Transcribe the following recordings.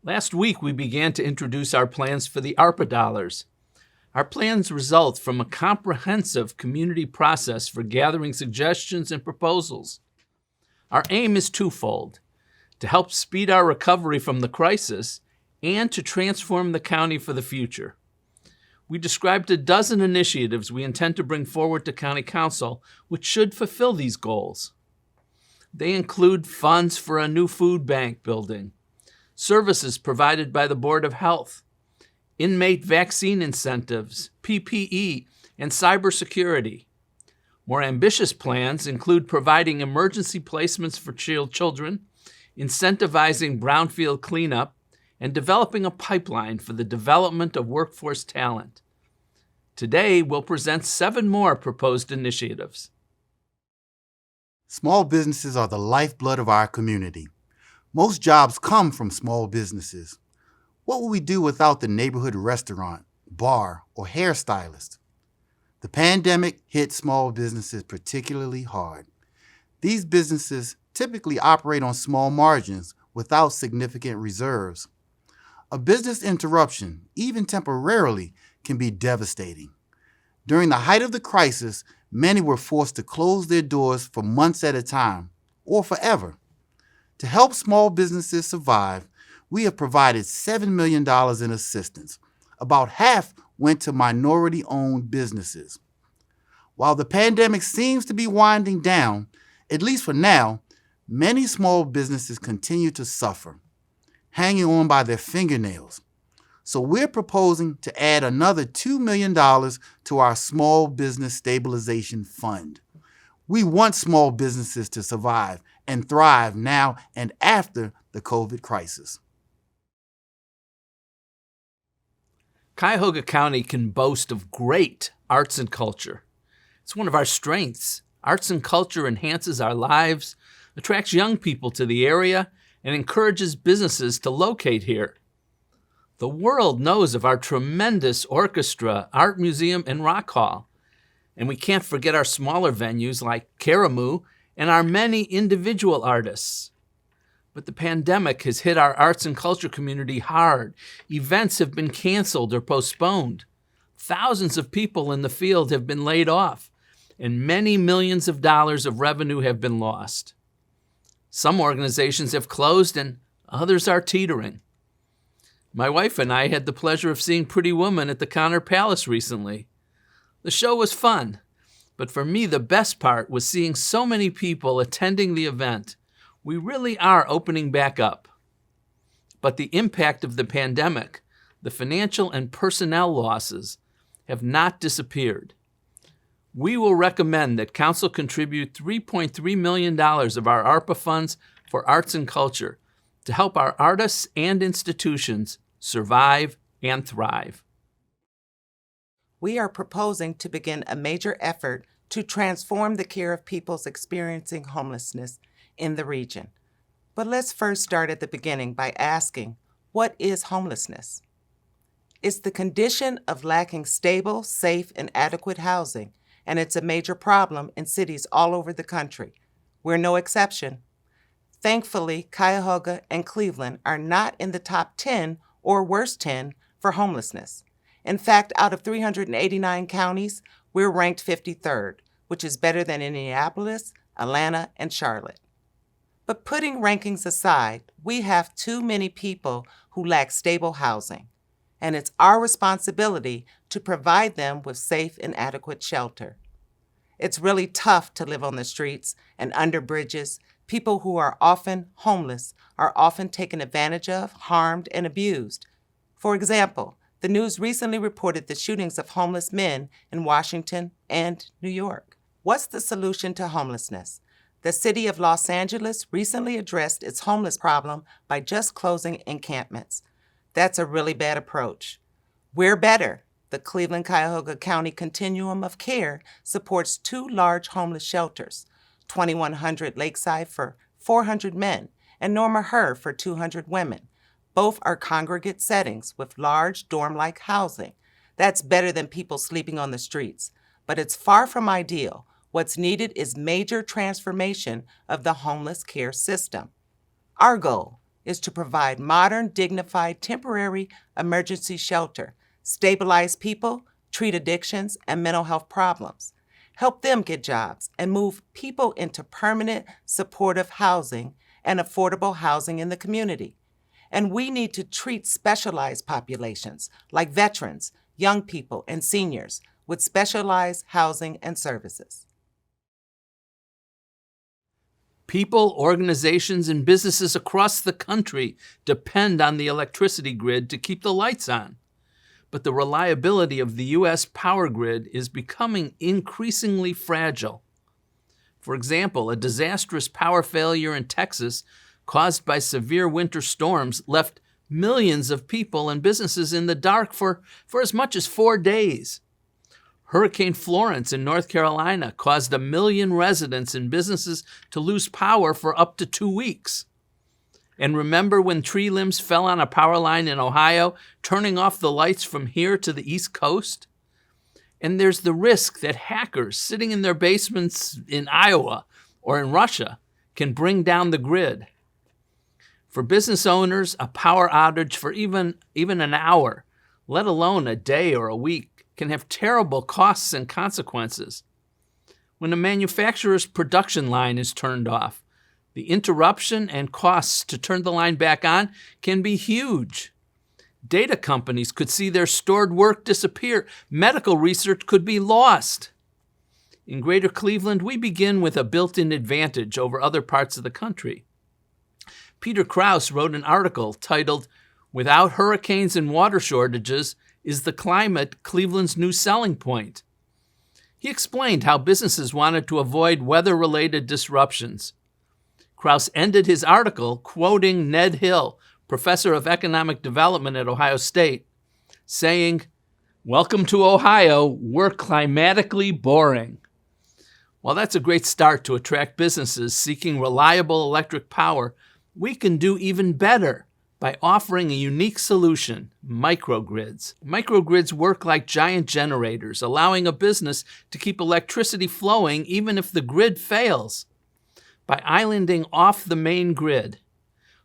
Last week, we began to introduce our plans for the ARPA dollars. Our plans result from a comprehensive community process for gathering suggestions and proposals. Our aim is twofold: to help speed our recovery from the crisis and to transform the county for the future. We described a dozen initiatives we intend to bring forward to County Council, which should fulfill these goals. They include funds for a new food bank building, services provided by the Board of Health, inmate vaccine incentives, PPE, and cybersecurity. More ambitious plans include providing emergency placements for children, incentivizing brownfield cleanup, and developing a pipeline for the development of workforce talent. Today, we'll present 7 more proposed initiatives. Small businesses are the lifeblood of our community. Most jobs come from small businesses. What would we do without the neighborhood restaurant, bar, or hairstylist? The pandemic hit small businesses particularly hard. These businesses typically operate on small margins without significant reserves. A business interruption, even temporarily, can be devastating. During the height of the crisis, many were forced to close their doors for months at a time, or forever. To help small businesses survive, we have provided $7 million in assistance. About half went to minority-owned businesses. While the pandemic seems to be winding down, at least for now, many small businesses continue to suffer, hanging on by their fingernails. So we're proposing to add another $2 million to our Small Business Stabilization Fund. We want small businesses to survive and thrive now and after the COVID crisis. Cuyahoga County can boast of great arts and culture. It's one of our strengths. Arts and culture enhances our lives, attracts young people to the area, and encourages businesses to locate here. The world knows of our tremendous orchestra, art museum, and rock hall. And we can't forget our smaller venues like Karamu and our many individual artists. But the pandemic has hit our arts and culture community hard. Events have been canceled or postponed. Thousands of people in the field have been laid off, and many millions of dollars of revenue have been lost. Some organizations have closed and others are teetering. My wife and I had the pleasure of seeing Pretty Woman at the Connor Palace recently. The show was fun, but for me the best part was seeing so many people attending the event. We really are opening back up. But the impact of the pandemic, the financial and personnel losses, have not disappeared. We will recommend that Council contribute $3.3 million of our ARPA funds for arts and culture to help our artists and institutions survive and thrive. We are proposing to begin a major effort to transform the care of people experiencing homelessness in the region. But let's first start at the beginning by asking, what is homelessness? It's the condition of lacking stable, safe, and adequate housing, and it's a major problem in cities all over the country. We're no exception. Thankfully, Cuyahoga and Cleveland are not in the top 10 or worst 10 for homelessness. In fact, out of 389 counties, we're ranked 53rd, which is better than Indianapolis, Atlanta, and Charlotte. But putting rankings aside, we have too many people who lack stable housing, and it's our responsibility to provide them with safe and adequate shelter. It's really tough to live on the streets and under bridges. People who are often homeless are often taken advantage of, harmed, and abused. For example, the news recently reported the shootings of homeless men in Washington and New York. What's the solution to homelessness? The city of Los Angeles recently addressed its homeless problem by just closing encampments. That's a really bad approach. We're better. The Cleveland-Cuyahoga County Continuum of Care supports 2 large homeless shelters, 2100 Lakeside for 400 men and Norma Herr for 200 women. Both are congregate settings with large dorm-like housing. That's better than people sleeping on the streets, but it's far from ideal. What's needed is major transformation of the homeless care system. Our goal is to provide modern, dignified, temporary emergency shelter, stabilize people, treat addictions and mental health problems, help them get jobs, and move people into permanent, supportive housing and affordable housing in the community. And we need to treat specialized populations like veterans, young people, and seniors with specialized housing and services. People, organizations, and businesses across the country depend on the electricity grid to keep the lights on. But the reliability of the U.S. power grid is becoming increasingly fragile. For example, a disastrous power failure in Texas caused by severe winter storms left millions of people and businesses in the dark for as much as 4 days. Hurricane Florence in North Carolina caused 1 million residents and businesses to lose power for up to 2 weeks. And remember when tree limbs fell on a power line in Ohio, turning off the lights from here to the East Coast? And there's the risk that hackers sitting in their basements in Iowa or in Russia can bring down the grid. For business owners, a power outage for even an hour, let alone a day or a week, can have terrible costs and consequences. When a manufacturer's production line is turned off, the interruption and costs to turn the line back on can be huge. Data companies could see their stored work disappear. Medical research could be lost. In Greater Cleveland, we begin with a built-in advantage over other parts of the country. Peter Krause wrote an article titled, "Without Hurricanes and Water Shortages, Is the Climate Cleveland's New Selling Point?" He explained how businesses wanted to avoid weather-related disruptions. Krause ended his article quoting Ned Hill, professor of economic development at Ohio State, saying, "Welcome to Ohio, we're climatically boring." While that's a great start to attract businesses seeking reliable electric power, we can do even better by offering a unique solution, microgrids. Microgrids work like giant generators, allowing a business to keep electricity flowing even if the grid fails. By islanding off the main grid,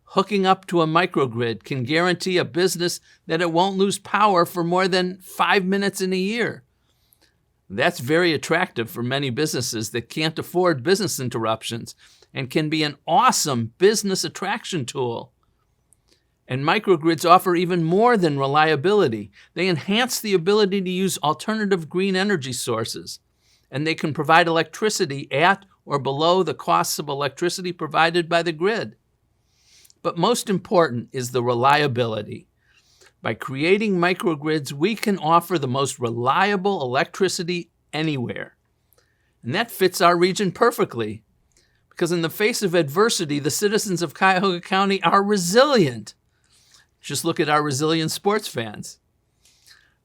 hooking up to a microgrid can guarantee a business that it won't lose power for more than 5 minutes in a year. That's very attractive for many businesses that can't afford business interruptions and can be an awesome business attraction tool. And microgrids offer even more than reliability. They enhance the ability to use alternative green energy sources, and they can provide electricity at or below the costs of electricity provided by the grid. But most important is the reliability. By creating microgrids, we can offer the most reliable electricity anywhere. And that fits our region perfectly, because in the face of adversity, the citizens of Cuyahoga County are resilient. Just look at our resilient sports fans.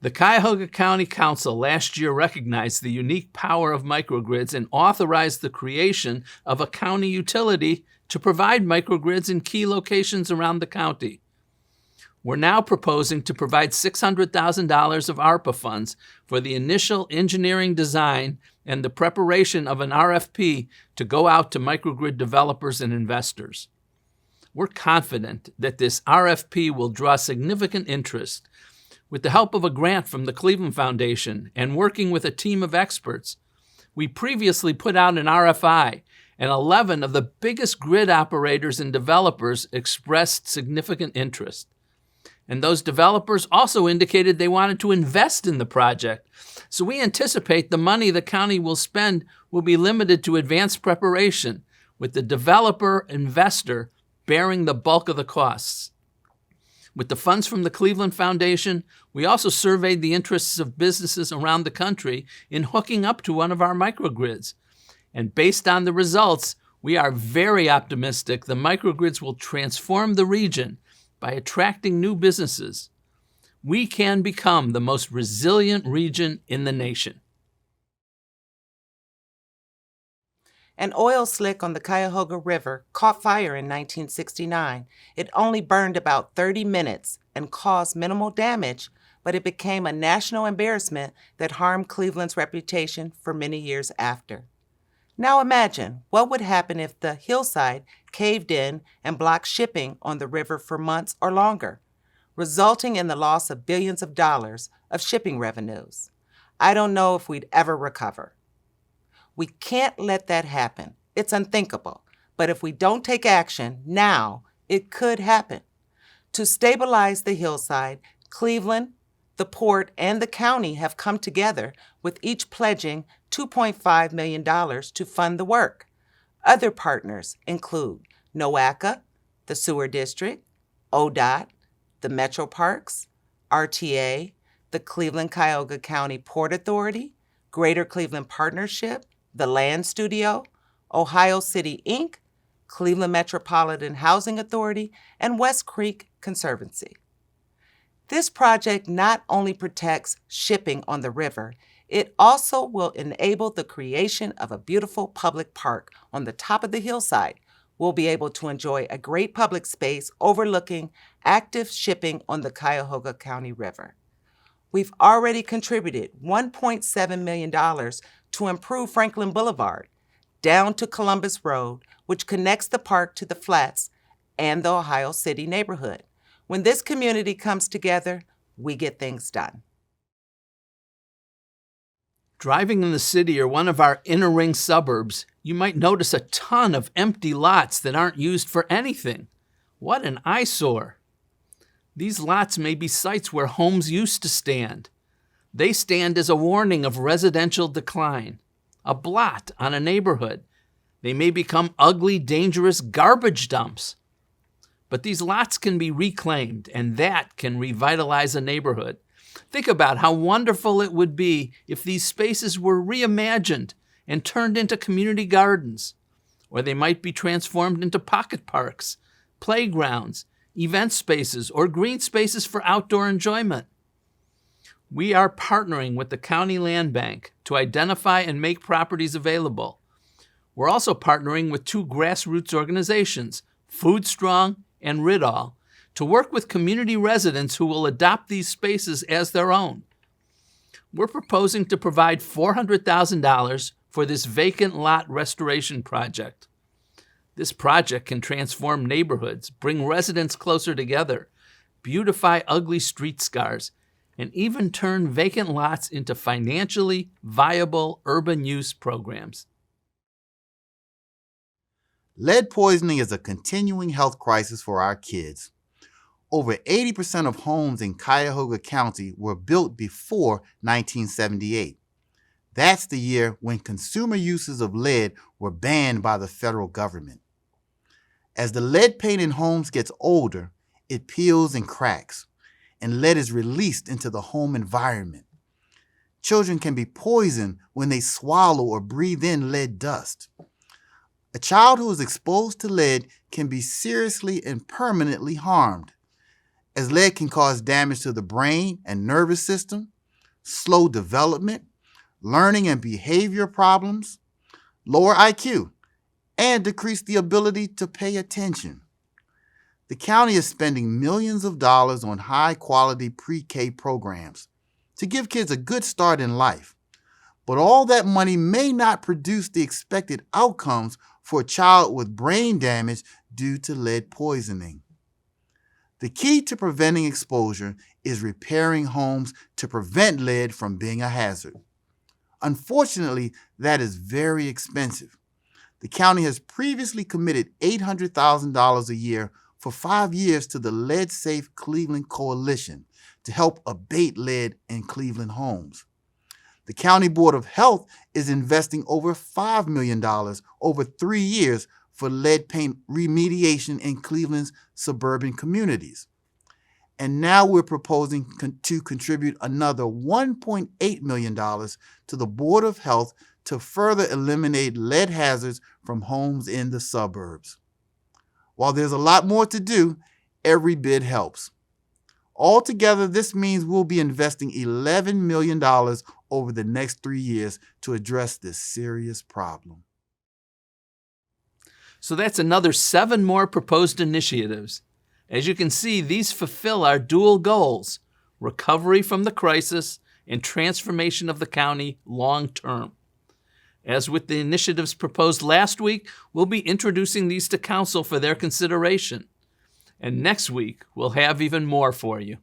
The Cuyahoga County Council last year recognized the unique power of microgrids and authorized the creation of a county utility to provide microgrids in key locations around the county. We're now proposing to provide $600,000 of ARPA funds for the initial engineering design and the preparation of an RFP to go out to microgrid developers and investors. We're confident that this RFP will draw significant interest. With the help of a grant from the Cleveland Foundation and working with a team of experts, we previously put out an RFI, and 11 of the biggest grid operators and developers expressed significant interest. And those developers also indicated they wanted to invest in the project. So we anticipate the money the county will spend will be limited to advanced preparation, with the developer-investor bearing the bulk of the costs. With the funds from the Cleveland Foundation, we also surveyed the interests of businesses around the country in hooking up to one of our microgrids. And based on the results, we are very optimistic the microgrids will transform the region by attracting new businesses. We can become the most resilient region in the nation. An oil slick on the Cuyahoga River caught fire in 1969. It only burned about 30 minutes and caused minimal damage, but it became a national embarrassment that harmed Cleveland's reputation for many years after. Now imagine what would happen if the hillside caved in and blocked shipping on the river for months or longer, resulting in the loss of billions of dollars of shipping revenues. I don't know if we'd ever recover. We can't let that happen. It's unthinkable. But if we don't take action now, it could happen. To stabilize the hillside, Cleveland, the port, and the county have come together, with each pledging $2.5 million to fund the work. Other partners include NOACA, the Sewer District, ODOT, the Metro Parks, RTA, the Cleveland Cuyahoga County Port Authority, Greater Cleveland Partnership, the Land Studio, Ohio City, Inc., Cleveland Metropolitan Housing Authority, and West Creek Conservancy. This project not only protects shipping on the river, it also will enable the creation of a beautiful public park on the top of the hillside. We'll be able to enjoy a great public space overlooking active shipping on the Cuyahoga County River. We've already contributed $1.7 million to improve Franklin Boulevard down to Columbus Road, which connects the park to the flats and the Ohio City neighborhood. When this community comes together, we get things done. Driving in the city or one of our inner ring suburbs, you might notice a ton of empty lots that aren't used for anything. What an eyesore! These lots may be sites where homes used to stand. They stand as a warning of residential decline, a blot on a neighborhood. They may become ugly, dangerous garbage dumps. But these lots can be reclaimed, and that can revitalize a neighborhood. Think about how wonderful it would be if these spaces were reimagined and turned into community gardens, or they might be transformed into pocket parks, playgrounds, event spaces, or green spaces for outdoor enjoyment. We are partnering with the County Land Bank to identify and make properties available. We're also partnering with two grassroots organizations, Food Strong and Rid All, to work with community residents who will adopt these spaces as their own. We're proposing to provide $400,000 for this vacant lot restoration project. This project can transform neighborhoods, bring residents closer together, beautify ugly street scars, and even turn vacant lots into financially viable urban use programs. Lead poisoning is a continuing health crisis for our kids. Over 80% of homes in Cuyahoga County were built before 1978. That's the year when consumer uses of lead were banned by the federal government. As the lead paint in homes gets older, it peels and cracks, and lead is released into the home environment. Children can be poisoned when they swallow or breathe in lead dust. A child who is exposed to lead can be seriously and permanently harmed, as lead can cause damage to the brain and nervous system, slow development, learning and behavior problems, lower IQ, and decrease the ability to pay attention. The county is spending millions of dollars on high-quality pre-K programs to give kids a good start in life. But all that money may not produce the expected outcomes for a child with brain damage due to lead poisoning. The key to preventing exposure is repairing homes to prevent lead from being a hazard. Unfortunately, that is very expensive. The county has previously committed $800,000 a year for 5 years to the Lead Safe Cleveland Coalition to help abate lead in Cleveland homes. The County Board of Health is investing over $5 million over 3 years for lead paint remediation in Cleveland's suburban communities. And now we're proposing to contribute another $1.8 million to the Board of Health to further eliminate lead hazards from homes in the suburbs. While there's a lot more to do, every bit helps. Altogether, this means we'll be investing $11 million over the next 3 years to address this serious problem. So that's another 7 more proposed initiatives. As you can see, these fulfill our dual goals: recovery from the crisis and transformation of the county long term. As with the initiatives proposed last week, we'll be introducing these to Council for their consideration. And next week, we'll have even more for you.